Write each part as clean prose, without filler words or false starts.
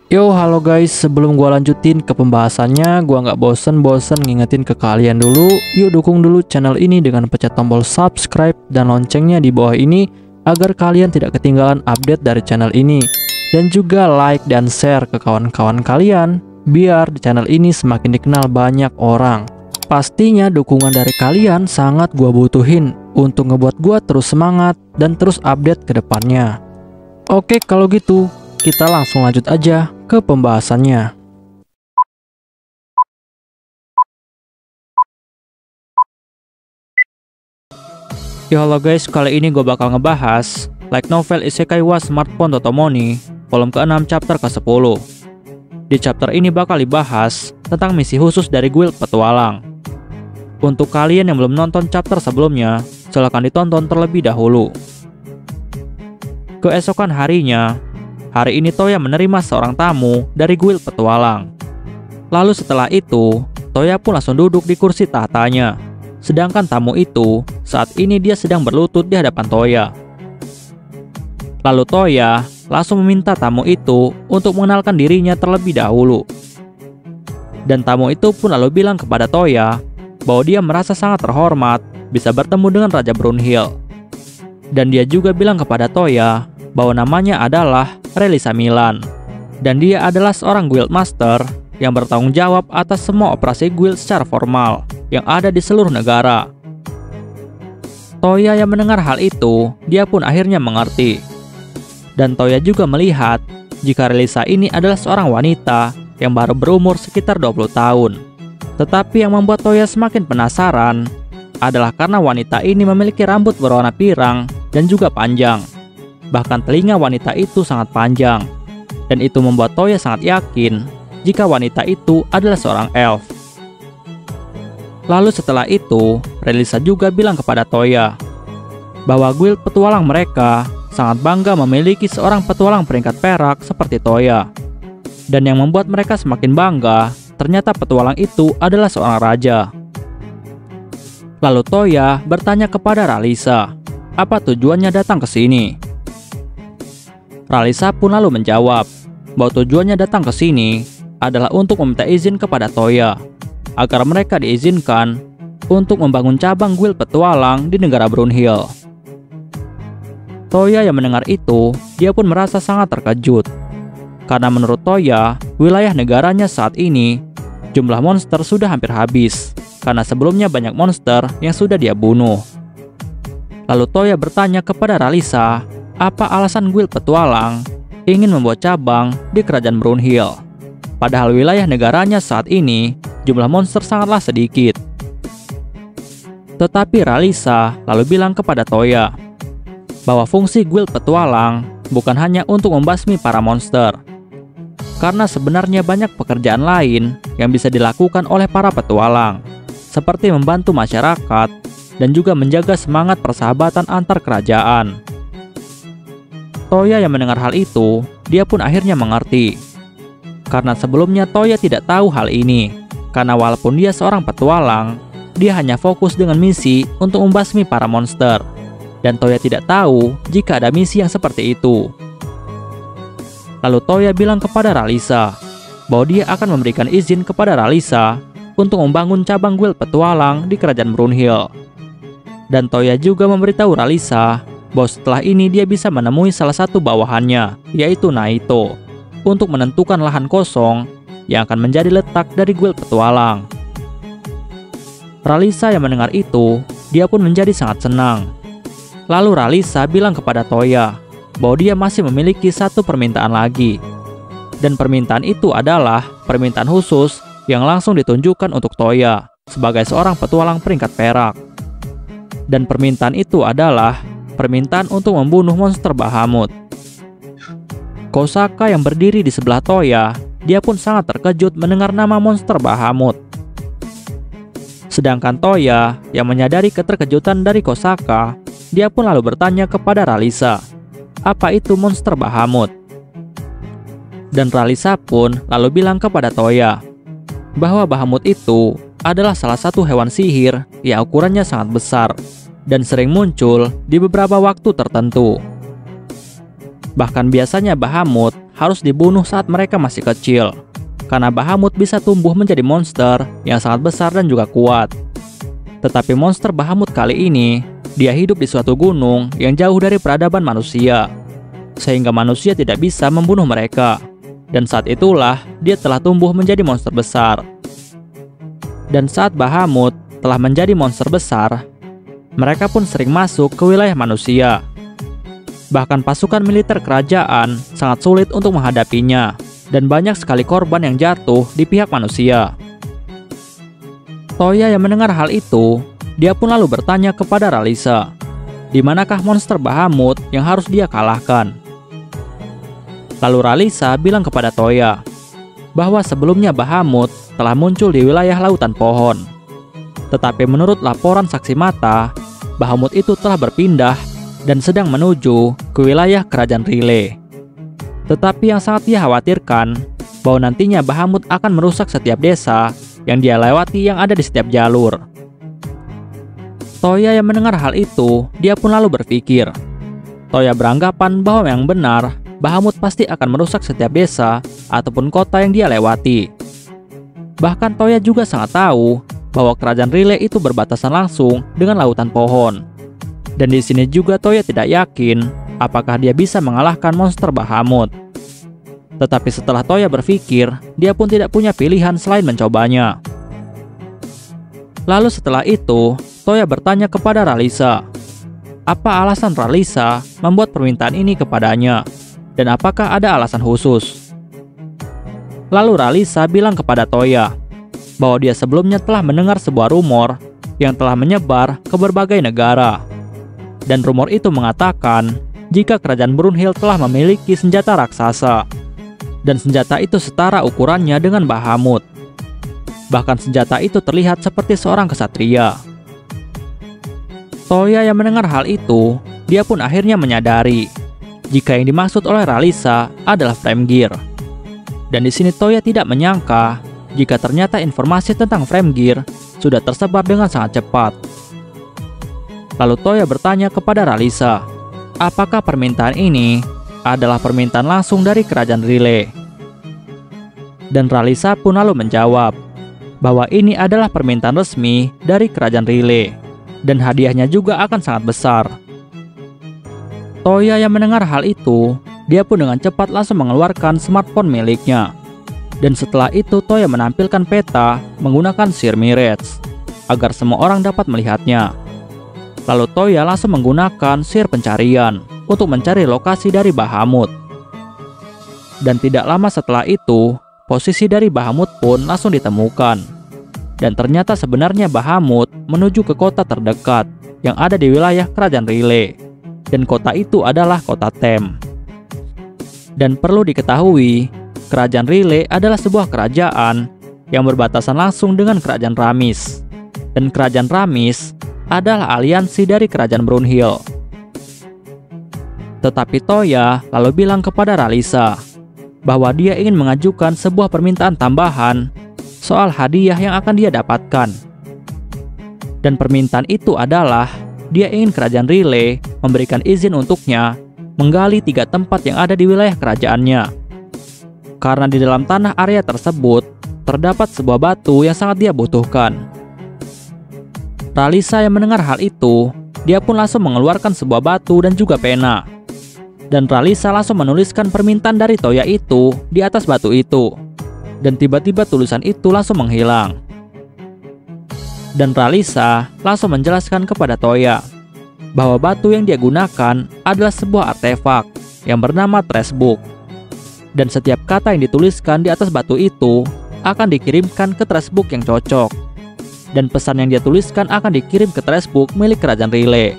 Yo, halo guys, sebelum gua lanjutin ke pembahasannya, gua nggak bosen-bosen ngingetin ke kalian dulu. Yuk dukung dulu channel ini dengan pencet tombol subscribe dan loncengnya di bawah ini agar kalian tidak ketinggalan update dari channel ini. Dan juga like dan share ke kawan-kawan kalian biar di channel ini semakin dikenal banyak orang. Pastinya dukungan dari kalian sangat gua butuhin untuk ngebuat gua terus semangat dan terus update ke depannya. Oke, kalau gitu kita langsung lanjut aja ke pembahasannya. Yo, halo guys, kali ini gue bakal ngebahas light novel Isekai wa Smartphone Totomoni volume ke-6 chapter ke-10. Di chapter ini bakal dibahas tentang misi khusus dari guild petualang. Untuk kalian yang belum nonton chapter sebelumnya, silahkan ditonton terlebih dahulu. Keesokan harinya, hari ini Toya menerima seorang tamu dari guild petualang. Lalu setelah itu, Toya pun langsung duduk di kursi tahtanya. Sedangkan tamu itu, saat ini dia sedang berlutut di hadapan Toya. Lalu Toya langsung meminta tamu itu untuk mengenalkan dirinya terlebih dahulu. Dan tamu itu pun lalu bilang kepada Toya bahwa dia merasa sangat terhormat bisa bertemu dengan Raja Brunhild. Dan dia juga bilang kepada Toya bahwa namanya adalah Relisa Milan, dan dia adalah seorang guild master yang bertanggung jawab atas semua operasi guild secara formal yang ada di seluruh negara. Toya yang mendengar hal itu, dia pun akhirnya mengerti. Dan Toya juga melihat jika Relisa ini adalah seorang wanita yang baru berumur sekitar 20 tahun. Tetapi yang membuat Toya semakin penasaran adalah karena wanita ini memiliki rambut berwarna pirang dan juga panjang. Bahkan telinga wanita itu sangat panjang. Dan itu membuat Toya sangat yakin jika wanita itu adalah seorang elf. Lalu setelah itu, Relisa juga bilang kepada Toya bahwa guild petualang mereka sangat bangga memiliki seorang petualang peringkat perak seperti Toya. Dan yang membuat mereka semakin bangga, ternyata petualang itu adalah seorang raja. Lalu Toya bertanya kepada Relisa, apa tujuannya datang ke sini? Relisa pun lalu menjawab bahwa tujuannya datang ke sini adalah untuk meminta izin kepada Toya agar mereka diizinkan untuk membangun cabang guild petualang di negara Brunhild. Toya yang mendengar itu, dia pun merasa sangat terkejut. Karena menurut Toya, wilayah negaranya saat ini, jumlah monster sudah hampir habis. Karena sebelumnya banyak monster yang sudah dia bunuh. Lalu Toya bertanya kepada Relisa, apa alasan guild petualang ingin membuat cabang di kerajaan Brunhild? Padahal wilayah negaranya saat ini, jumlah monster sangatlah sedikit. Tetapi Relisa lalu bilang kepada Toya bahwa fungsi guild petualang bukan hanya untuk membasmi para monster. Karena sebenarnya banyak pekerjaan lain yang bisa dilakukan oleh para petualang, seperti membantu masyarakat dan juga menjaga semangat persahabatan antar kerajaan. Toya yang mendengar hal itu, dia pun akhirnya mengerti. Karena sebelumnya Toya tidak tahu hal ini. Karena walaupun dia seorang petualang, dia hanya fokus dengan misi untuk membasmi para monster. Dan Toya tidak tahu jika ada misi yang seperti itu. Lalu Toya bilang kepada Relisa bahwa dia akan memberikan izin kepada Relisa untuk membangun cabang guild petualang di kerajaan Brunhild. Dan Toya juga memberitahu Relisa bahwa setelah ini dia bisa menemui salah satu bawahannya, yaitu Naito, untuk menentukan lahan kosong yang akan menjadi letak dari guild petualang. Relisa yang mendengar itu, dia pun menjadi sangat senang. Lalu Relisa bilang kepada Toya bahwa dia masih memiliki satu permintaan lagi. Dan permintaan itu adalah permintaan khusus yang langsung ditunjukkan untuk Toya sebagai seorang petualang peringkat perak. Dan permintaan itu adalah permintaan untuk membunuh monster Bahamut. Kosaka yang berdiri di sebelah Toya, dia pun sangat terkejut mendengar nama monster Bahamut. Sedangkan Toya yang menyadari keterkejutan dari Kosaka, dia pun lalu bertanya kepada Relisa, apa itu monster Bahamut? Dan Relisa pun lalu bilang kepada Toya bahwa Bahamut itu adalah salah satu hewan sihir yang ukurannya sangat besar dan sering muncul di beberapa waktu tertentu. Bahkan biasanya Bahamut harus dibunuh saat mereka masih kecil, karena Bahamut bisa tumbuh menjadi monster yang sangat besar dan juga kuat. Tetapi monster Bahamut kali ini, dia hidup di suatu gunung yang jauh dari peradaban manusia, sehingga manusia tidak bisa membunuh mereka. Dan saat itulah dia telah tumbuh menjadi monster besar. Dan saat Bahamut telah menjadi monster besar, mereka pun sering masuk ke wilayah manusia. Bahkan pasukan militer kerajaan sangat sulit untuk menghadapinya, dan banyak sekali korban yang jatuh di pihak manusia. Toya yang mendengar hal itu, dia pun lalu bertanya kepada Ralisa, di manakah monster Bahamut yang harus dia kalahkan. Lalu Ralisa bilang kepada Toya bahwa sebelumnya Bahamut telah muncul di wilayah lautan pohon. Tetapi menurut laporan saksi mata, Bahamut itu telah berpindah dan sedang menuju ke wilayah kerajaan Riley. Tetapi yang sangat dia khawatirkan, bahwa nantinya Bahamut akan merusak setiap desa yang dia lewati yang ada di setiap jalur. Toya yang mendengar hal itu, dia pun lalu berpikir. Toya beranggapan bahwa yang benar, Bahamut pasti akan merusak setiap desa ataupun kota yang dia lewati. Bahkan Toya juga sangat tahu bahwa kerajaan Riley itu berbatasan langsung dengan lautan pohon. Dan di sini juga Toya tidak yakin apakah dia bisa mengalahkan monster Bahamut. Tetapi setelah Toya berpikir, dia pun tidak punya pilihan selain mencobanya. Lalu setelah itu, Toya bertanya kepada Ralisa, apa alasan Ralisa membuat permintaan ini kepadanya, dan apakah ada alasan khusus. Lalu Ralisa bilang kepada Toya bahwa dia sebelumnya telah mendengar sebuah rumor yang telah menyebar ke berbagai negara. Dan rumor itu mengatakan jika kerajaan Brunhild telah memiliki senjata raksasa, dan senjata itu setara ukurannya dengan Bahamut. Bahkan senjata itu terlihat seperti seorang kesatria. Toya yang mendengar hal itu, dia pun akhirnya menyadari jika yang dimaksud oleh Ralisa adalah Framgeir. Dan di sini Toya tidak menyangka jika ternyata informasi tentang Framgeir sudah tersebar dengan sangat cepat. Lalu Toya bertanya kepada Ralisa, apakah permintaan ini adalah permintaan langsung dari kerajaan Riley? Dan Ralisa pun lalu menjawab bahwa ini adalah permintaan resmi dari kerajaan Riley, dan hadiahnya juga akan sangat besar. Toya yang mendengar hal itu, dia pun dengan cepat langsung mengeluarkan smartphone miliknya. Dan setelah itu Toya menampilkan peta menggunakan Seer Mirage agar semua orang dapat melihatnya. Lalu Toya langsung menggunakan Seer pencarian untuk mencari lokasi dari Bahamut. Dan tidak lama setelah itu, posisi dari Bahamut pun langsung ditemukan. Dan ternyata sebenarnya Bahamut menuju ke kota terdekat yang ada di wilayah kerajaan Riley. Dan kota itu adalah kota Them. Dan perlu diketahui, kerajaan Riley adalah sebuah kerajaan yang berbatasan langsung dengan kerajaan Ramis. Dan kerajaan Ramis adalah aliansi dari kerajaan Brunhild. Tetapi Toya lalu bilang kepada Ralisa bahwa dia ingin mengajukan sebuah permintaan tambahan soal hadiah yang akan dia dapatkan. Dan permintaan itu adalah dia ingin kerajaan Riley memberikan izin untuknya menggali 3 tempat yang ada di wilayah kerajaannya. Karena di dalam tanah area tersebut terdapat sebuah batu yang sangat dia butuhkan. Ralisa yang mendengar hal itu, dia pun langsung mengeluarkan sebuah batu dan juga pena. Dan Ralisa langsung menuliskan permintaan dari Toya itu di atas batu itu. Dan tiba-tiba tulisan itu langsung menghilang. Dan Ralisa langsung menjelaskan kepada Toya bahwa batu yang dia gunakan adalah sebuah artefak yang bernama Trace Book. Dan setiap kata yang dituliskan di atas batu itu akan dikirimkan ke Trace Book yang cocok. Dan pesan yang dia tuliskan akan dikirim ke Trace Book milik kerajaan Riley.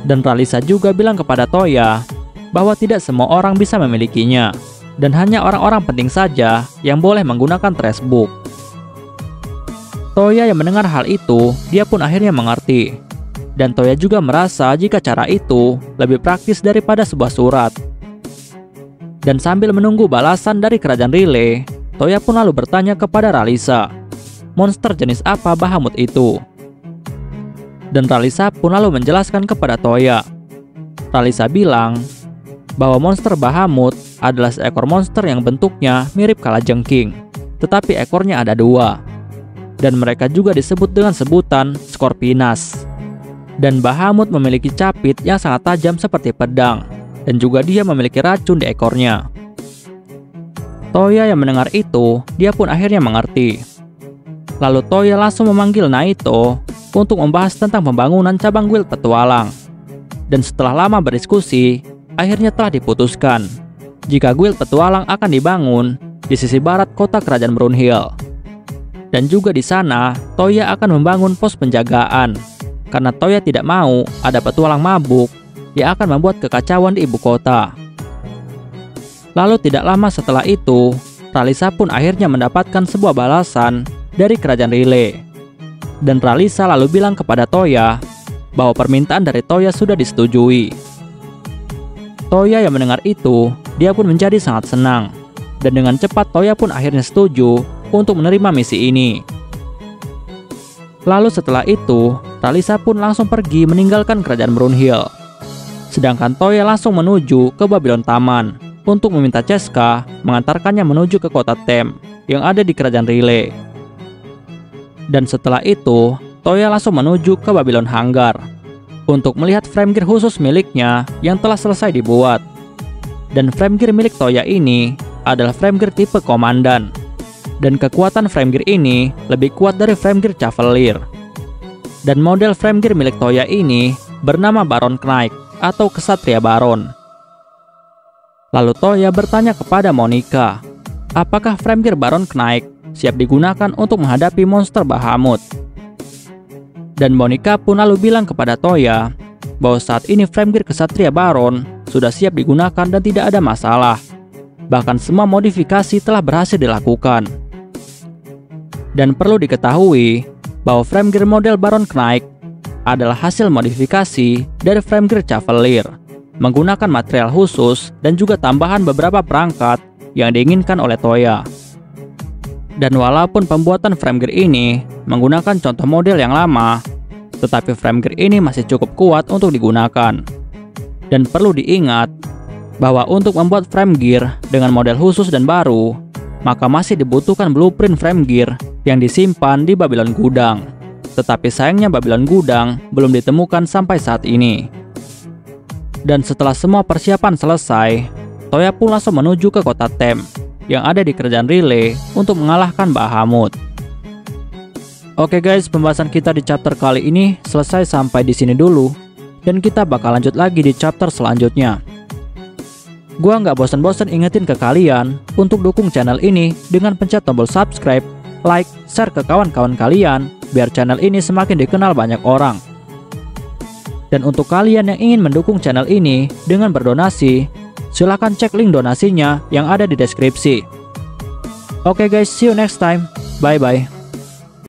Dan Ralisa juga bilang kepada Toya bahwa tidak semua orang bisa memilikinya, dan hanya orang-orang penting saja yang boleh menggunakan Trace Book. Toya yang mendengar hal itu, dia pun akhirnya mengerti. Dan Toya juga merasa jika cara itu lebih praktis daripada sebuah surat. Dan sambil menunggu balasan dari kerajaan Riley, Toya pun lalu bertanya kepada Ralisa, monster jenis apa Bahamut itu? Dan Ralisa pun lalu menjelaskan kepada Toya. Ralisa bilang bahwa monster Bahamut adalah seekor monster yang bentuknya mirip kalajengking, tetapi ekornya ada 2. Dan mereka juga disebut dengan sebutan Scorpinas. Dan Bahamut memiliki capit yang sangat tajam seperti pedang, dan juga dia memiliki racun di ekornya. Toya yang mendengar itu, dia pun akhirnya mengerti. Lalu Toya langsung memanggil Naito untuk membahas tentang pembangunan cabang guild petualang. Dan setelah lama berdiskusi, akhirnya telah diputuskan jika guild petualang akan dibangun di sisi barat kota kerajaan Brunhild. Dan juga di sana, Toya akan membangun pos penjagaan karena Toya tidak mau ada petualang mabuk yang akan membuat kekacauan di ibu kota. Lalu tidak lama setelah itu, Ralisa pun akhirnya mendapatkan sebuah balasan dari kerajaan Rile. Dan Ralisa lalu bilang kepada Toya bahwa permintaan dari Toya sudah disetujui. Toya yang mendengar itu, dia pun menjadi sangat senang. Dan dengan cepat Toya pun akhirnya setuju untuk menerima misi ini. Lalu setelah itu, Ralisa pun langsung pergi meninggalkan kerajaan Brunhild. Sedangkan Toya langsung menuju ke Babylon Taman untuk meminta Cheska mengantarkannya menuju ke kota Tem yang ada di kerajaan Rile. Dan setelah itu, Toya langsung menuju ke Babylon Hangar untuk melihat frame gear khusus miliknya yang telah selesai dibuat. Dan frame gear milik Toya ini adalah frame gear tipe komandan. Dan kekuatan frame gear ini lebih kuat dari frame gear Cavalier. Dan model frame gear milik Toya ini bernama Baron Knight atau Kesatria Baron. Lalu Toya bertanya kepada Monica, apakah frame gear Baron Knight siap digunakan untuk menghadapi monster Bahamut? Dan Monica pun lalu bilang kepada Toya bahwa saat ini frame gear Kesatria Baron sudah siap digunakan dan tidak ada masalah. Bahkan semua modifikasi telah berhasil dilakukan. Dan perlu diketahui bahwa frame gear model Baron Knight adalah hasil modifikasi dari frame gear Cavalier, menggunakan material khusus dan juga tambahan beberapa perangkat yang diinginkan oleh Toya. Dan walaupun pembuatan frame gear ini menggunakan contoh model yang lama, tetapi frame gear ini masih cukup kuat untuk digunakan. Dan perlu diingat bahwa untuk membuat frame gear dengan model khusus dan baru, maka masih dibutuhkan blueprint frame gear yang disimpan di Babylon Gudang. Tetapi sayangnya Babylon Gudang belum ditemukan sampai saat ini. Dan setelah semua persiapan selesai, Toya pun langsung menuju ke kota Tem yang ada di kerajaan Rile untuk mengalahkan Bahamut. Oke guys, pembahasan kita di chapter kali ini selesai sampai di sini dulu, dan kita bakal lanjut lagi di chapter selanjutnya. Gua nggak bosan-bosan ingetin ke kalian untuk dukung channel ini dengan pencet tombol subscribe, like, share ke kawan-kawan kalian biar channel ini semakin dikenal banyak orang. Dan untuk kalian yang ingin mendukung channel ini dengan berdonasi, silahkan cek link donasinya yang ada di deskripsi. Oke guys, see you next time. Bye bye.